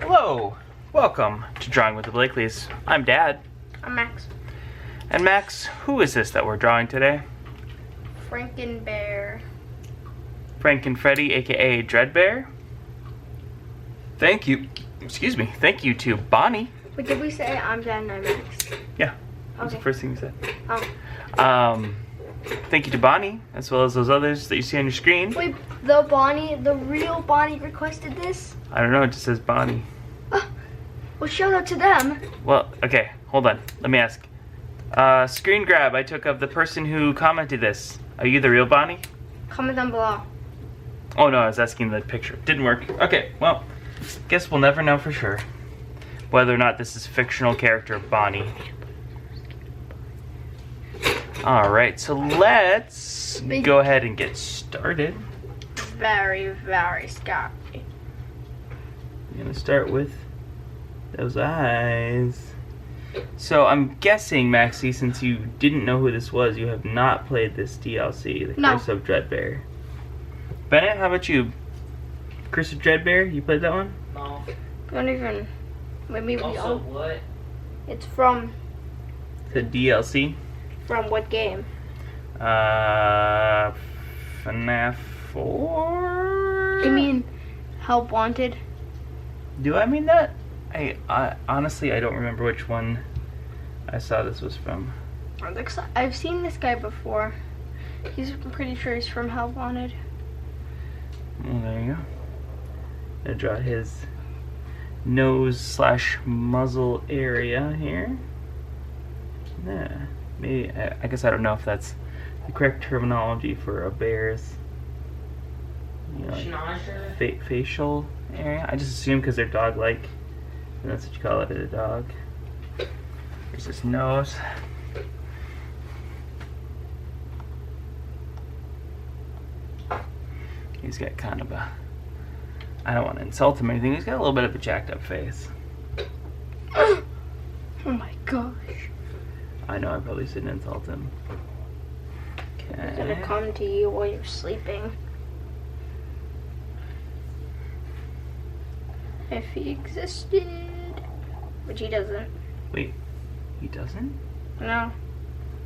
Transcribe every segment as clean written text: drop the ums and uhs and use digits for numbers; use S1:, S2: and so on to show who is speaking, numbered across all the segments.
S1: Hello, welcome to Drawing with the Blakleys. I'm Dad.
S2: I'm Max.
S1: And Max, who is this that we're drawing today?
S2: Franken Bear.
S1: Franken Freddy, aka Dreadbear. Thank you to Bonnie.
S2: Wait, did we say I'm Dad and I'm Max?
S1: Yeah, that was
S2: Okay.
S1: the first thing you said.
S2: Oh.
S1: Thank you to Bonnie, as well as those others that you see on your screen.
S2: Wait, the real Bonnie requested this?
S1: I don't know, it just says Bonnie.
S2: Well, shout out to them.
S1: Well, okay, hold on, let me ask. Screen grab I took of the person who commented this. Are you the real Bonnie?
S2: Comment down below.
S1: Oh no, I was asking the picture. Didn't work. Okay, well, guess we'll never know for sure whether or not this is fictional character Bonnie. Alright, so let's go ahead and get started.
S2: Very, very scary.
S1: I'm gonna start with those eyes. So I'm guessing, Maxie, since you didn't know who this was, you have not played this DLC, The Curse of Dreadbear. Bennett, how about you? Curse of Dreadbear, you played that one?
S3: No.
S2: Don't even. Maybe we
S3: Also,
S2: all.
S3: what?
S2: It's from
S1: The DLC?
S2: what game?
S1: FNaF 4?
S2: You mean Help Wanted?
S1: Do I mean that? I honestly, I don't remember which one I saw this was from.
S2: I've seen this guy before. I'm pretty sure he's from Help Wanted.
S1: Well, there you go. Gonna draw his nose/muzzle area here. Yeah, maybe. I guess I don't know if that's the correct terminology for a bear's, you know, like facial area. I just assume because they're dog-like, and that's what you call it, a dog. Here's his nose. He's got kind of a, I don't want to insult him or anything, he's got a little bit of a jacked up face.
S2: Oh my gosh.
S1: I know, I probably shouldn't insult him.
S2: He's gonna
S1: Okay.
S2: come to you while you're sleeping. If he existed. Which he doesn't.
S1: Wait, he doesn't?
S2: No.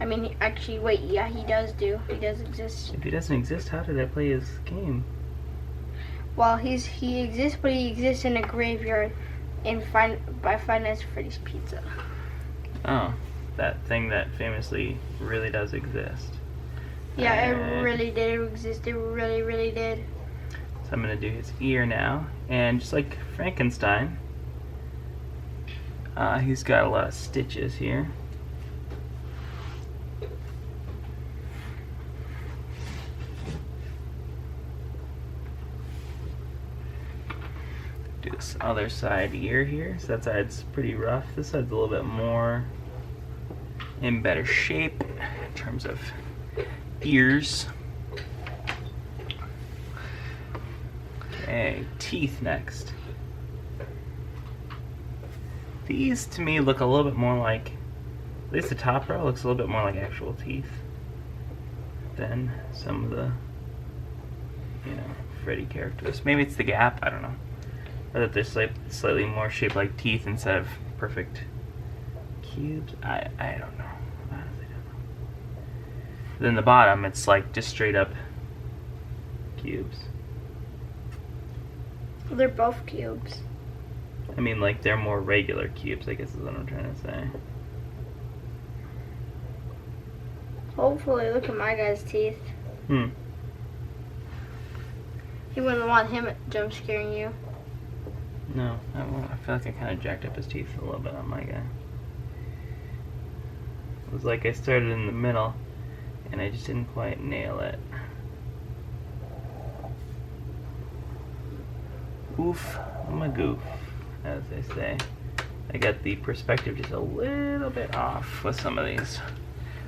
S2: I mean, actually, wait, yeah, he does do. He does exist.
S1: If he doesn't exist, how did I play his game?
S2: Well, he exists, but he exists in a graveyard by Five Nights at Freddy's Pizza.
S1: Oh, that thing that famously really does exist.
S2: Yeah, it really did exist. It really, really did.
S1: So I'm going to do his ear now. And just like Frankenstein, he's got a lot of stitches here. Do this other side ear here. So that side's pretty rough. This side's a little bit more in better shape in terms of ears. Okay, teeth next. These to me look a little bit more like, at least the top row looks a little bit more like actual teeth than some of the, you know, Freddy characters. Maybe it's the gap, I don't know. Or that they're slightly more shaped like teeth instead of perfect cubes. I don't know. I honestly don't know. Then the bottom, it's like just straight up cubes.
S2: They're both cubes.
S1: I mean, like, they're more regular cubes, I guess is what I'm trying to say.
S2: Hopefully, look at my guy's teeth.
S1: Hmm.
S2: You wouldn't want him jump scaring you.
S1: No, I feel like I kind of jacked up his teeth a little bit on my guy. It was like I started in the middle, and I just didn't quite nail it. Oof, I'm a goof, as they say. I got the perspective just a little bit off with some of these.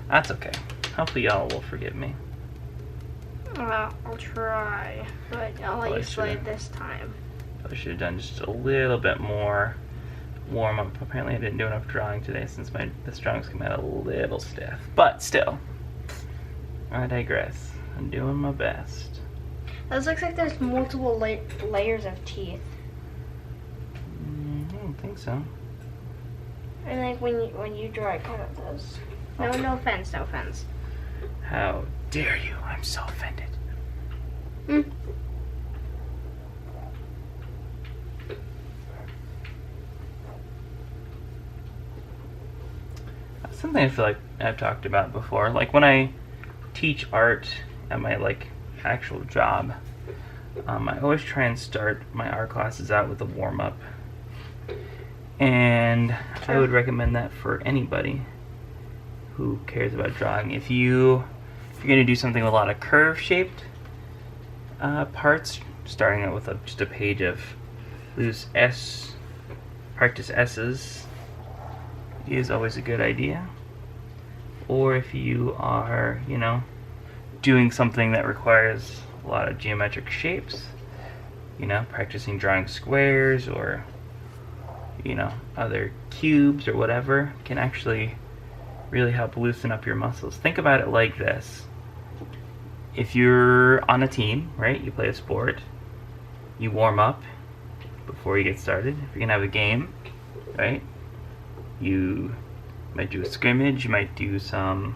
S1: That's okay. Hopefully y'all will forgive me.
S2: Well, I'll try, but I'll let you slide this time.
S1: I should have done just a little bit more warm up. Apparently I didn't do enough drawing today since this drawing's come out a little stiff. But still, I digress. I'm doing my best.
S2: That looks like there's multiple layers of teeth.
S1: think so.
S2: And like when you draw, it kind of does. No offense, no offense.
S1: How dare you? I'm so offended. Something I feel like I've talked about before. Like when I teach art at my like actual job, I always try and start my art classes out with a warm-up. And I would recommend that for anybody who cares about drawing. If you're going to do something with a lot of curve-shaped parts, starting out with just a page of loose practice S's is always a good idea. Or if you are, you know, doing something that requires a lot of geometric shapes, you know, practicing drawing squares or, you know, other cubes or whatever, can actually really help loosen up your muscles. Think about it like this. If you're on a team, right, you play a sport, you warm up before you get started. If you're gonna have a game, right, you might do a scrimmage, you might do some,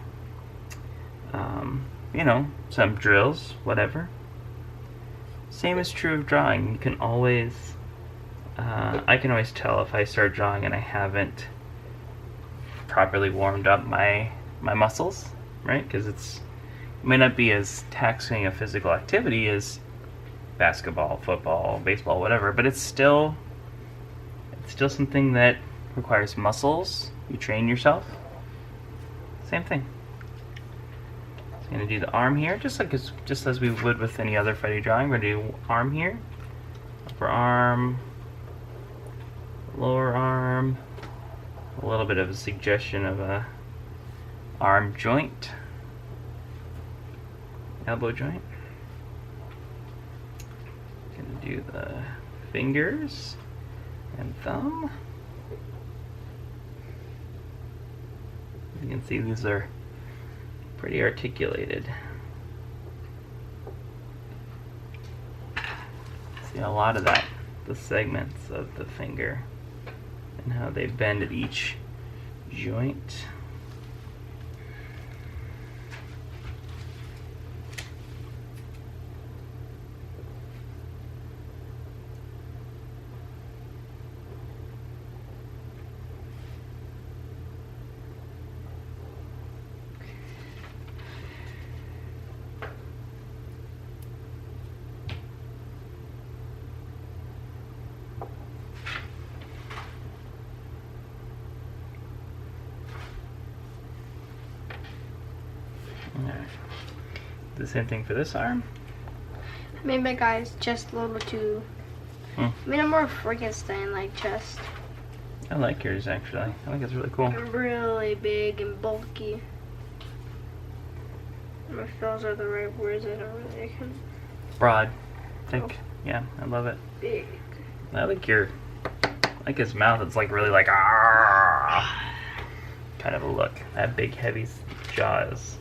S1: you know, some drills, whatever. Same is true of drawing. You can always, I can always tell if I start drawing and I haven't properly warmed up my muscles, right? Because it may not be as taxing a physical activity as basketball, football, baseball, whatever, but it's still something that requires muscles. You train yourself. Same thing. So I'm gonna do the arm here, just as we would with any other Freddy drawing. We're gonna do arm here, upper arm, lower arm, a little bit of a suggestion of a arm joint, elbow joint. Gonna do the fingers and thumb. You can see these are pretty articulated. See a lot of that, the segments of the finger and how they bend at each joint. The same thing for this arm.
S2: I made my guy's chest a little bit too. I mean, I'm more Frankenstein-like chest.
S1: I like yours actually. I think it's really cool.
S2: Really big and bulky. If those are the right words, I don't really can.
S1: Broad, thick. Yeah, I love it.
S2: Big.
S1: I like his mouth. It's like really like ah, kind of a look. That big heavy jaws.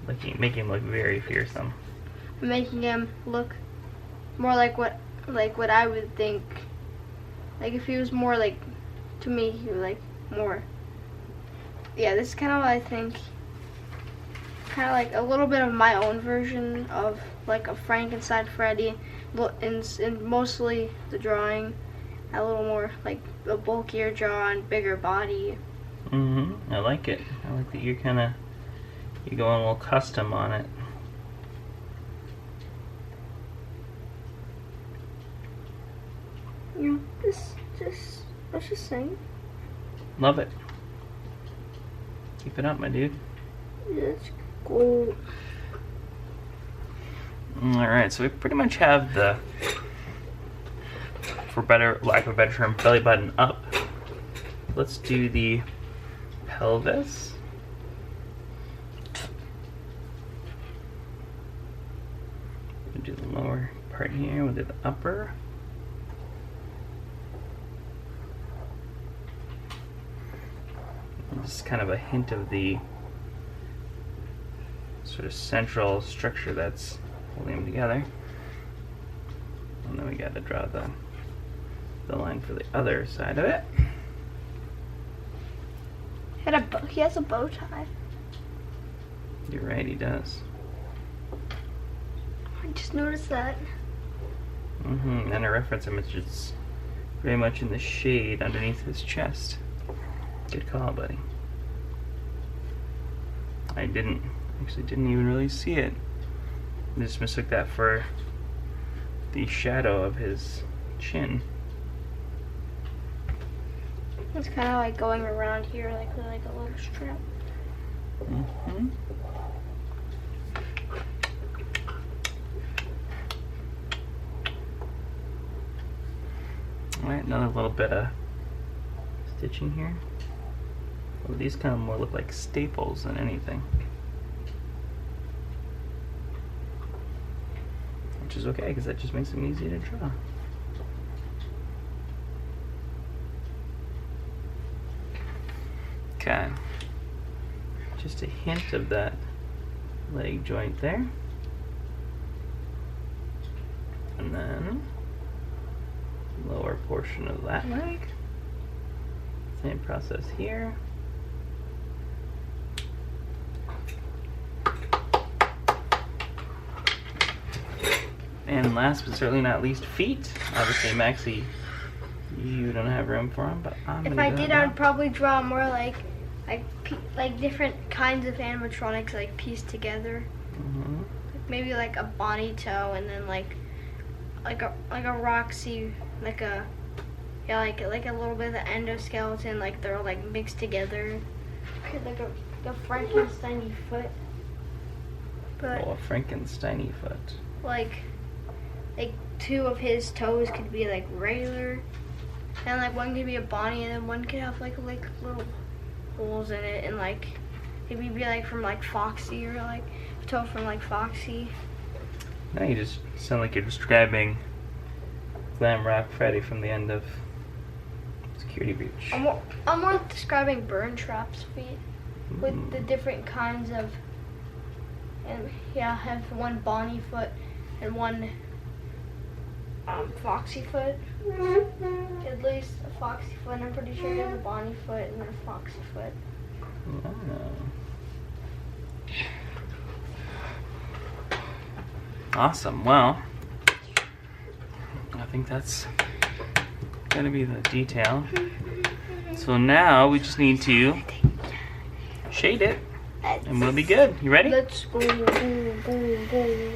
S1: Making him look very fearsome.
S2: Making him look more like what I would think. Like if he was more like, to me, he was like more. Yeah, this is kind of what I think. Kind of like a little bit of my own version of like a Frankenstein Freddy, and mostly the drawing. A little more like a bulkier jaw and bigger body.
S1: I like it. I like that you're going a little custom on it.
S2: Yeah, I was just saying.
S1: Love it. Keep it up, my dude.
S2: Yeah, it's cool.
S1: Alright, so we pretty much have the, for lack of a better term, belly button up. Let's do the pelvis. We'll do the lower part here, we'll do the upper. And just kind of a hint of the sort of central structure that's holding them together. And then we got to draw the the line for the other side of it.
S2: He has a bow tie.
S1: You're right, he does.
S2: I just noticed that.
S1: And a reference image is very much in the shade underneath his chest. Good call, buddy. I didn't even really see it. I just mistook that for the shadow of his chin.
S2: It's kind of like going around here like a little strap.
S1: Alright, another little bit of stitching here. Well, these kind of more look like staples than anything. Which is okay, because that just makes them easy to draw. Okay. Just a hint of that leg joint there. And then lower portion of that leg. Same process here. And last but certainly not least, feet. Obviously, Maxie, you don't have room for them, but I'm gonna
S2: If I
S1: do
S2: did,
S1: it
S2: I
S1: now.
S2: would probably draw more like different kinds of animatronics like pieced together. Maybe like a Bonnie toe, and then like a Roxy, like a little bit of the endoskeleton, like they're like mixed together. Like a Frankenstein foot. But
S1: Oh, a Frankensteiny foot.
S2: like two of his toes could be like regular, and like one could be a Bonnie, and then one could have like little holes in it, and like maybe be like from like Foxy, or like a toe from like Foxy.
S1: Now you just sound like you're describing Glamrock Freddy from the end of Security Breach.
S2: I'm more describing Burn Trap's feet with the different kinds of, and yeah, I have one Bonnie foot and one Foxy foot. At least a Foxy foot. I'm pretty sure he has a Bonnie foot and a Foxy foot.
S1: Awesome. Well, I think that's gonna be the detail. So now we just need to shade it, and we'll be good. You ready?
S2: Let's go, go, go, go.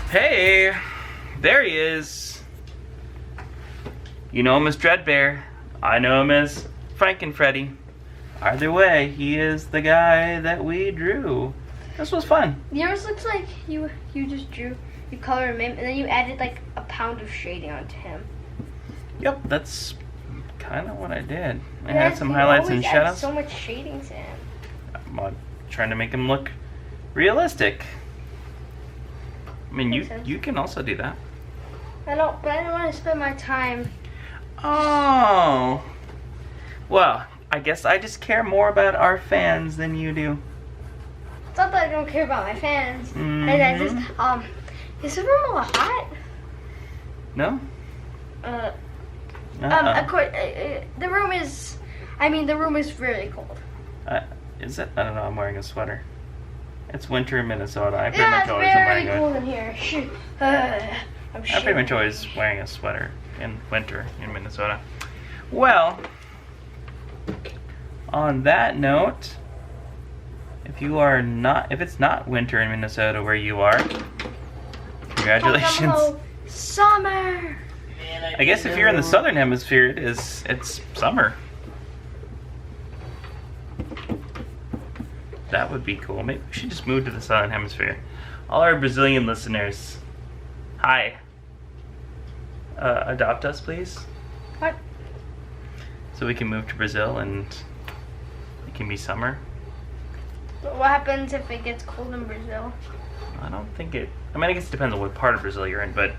S1: Hey, there he is. You know him as Dreadbear. I know him as Franken Freddy. Either way, he is the guy that we drew. This was fun.
S2: Yours looks like you just drew, you colored him in, and then you added like a pound of shading onto him.
S1: Yep, that's kind of what I did. I had some highlights and shadows.
S2: So much shading to him.
S1: I'm trying to make him look realistic. I mean,
S2: Makes sense.
S1: you can also do that.
S2: But I don't want to spend my time.
S1: Oh. Well, I guess I just care more about our fans than you do.
S2: It's not that I don't care about my fans. And I just is the room a lot hot?
S1: No?
S2: The room is. I mean, the room is really cold.
S1: Is it? I don't know. I'm wearing a sweater. It's winter in Minnesota. I pretty
S2: Yeah,
S1: much
S2: it's
S1: always am
S2: very
S1: wearing
S2: cold in here. I'm
S1: I pretty much always wearing a sweater in winter in Minnesota. Well, on that note, if it's not winter in Minnesota where you are, congratulations.
S2: Summer.
S1: I guess if you're in the southern hemisphere, it's summer. That would be cool. Maybe we should just move to the southern hemisphere. All our Brazilian listeners, hi. Adopt us, please.
S2: What?
S1: so we can move to Brazil and it can be summer.
S2: But what happens if it gets cold in Brazil?
S1: I don't think it, I mean, I guess it depends on what part of Brazil you're in, but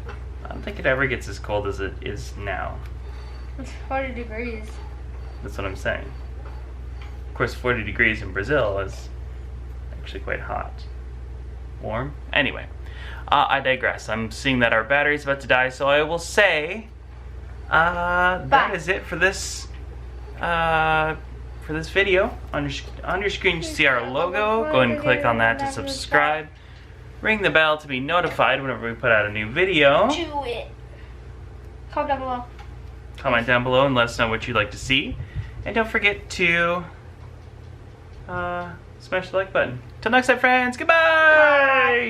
S1: I don't think it ever gets as cold as it is now.
S2: It's 40 degrees.
S1: That's what I'm saying. Of course, 40 degrees in Brazil is actually quite hot. Warm? Anyway, I digress. I'm seeing that our battery's about to die, so I will say that is it for this video. On your screen you see our logo. Go ahead and click on that to subscribe. Ring the bell to be notified whenever we put out a new video.
S2: Do it. Comment down below.
S1: Comment down below and let us know what you'd like to see. And don't forget to smash the like button. Till next time, friends. Goodbye!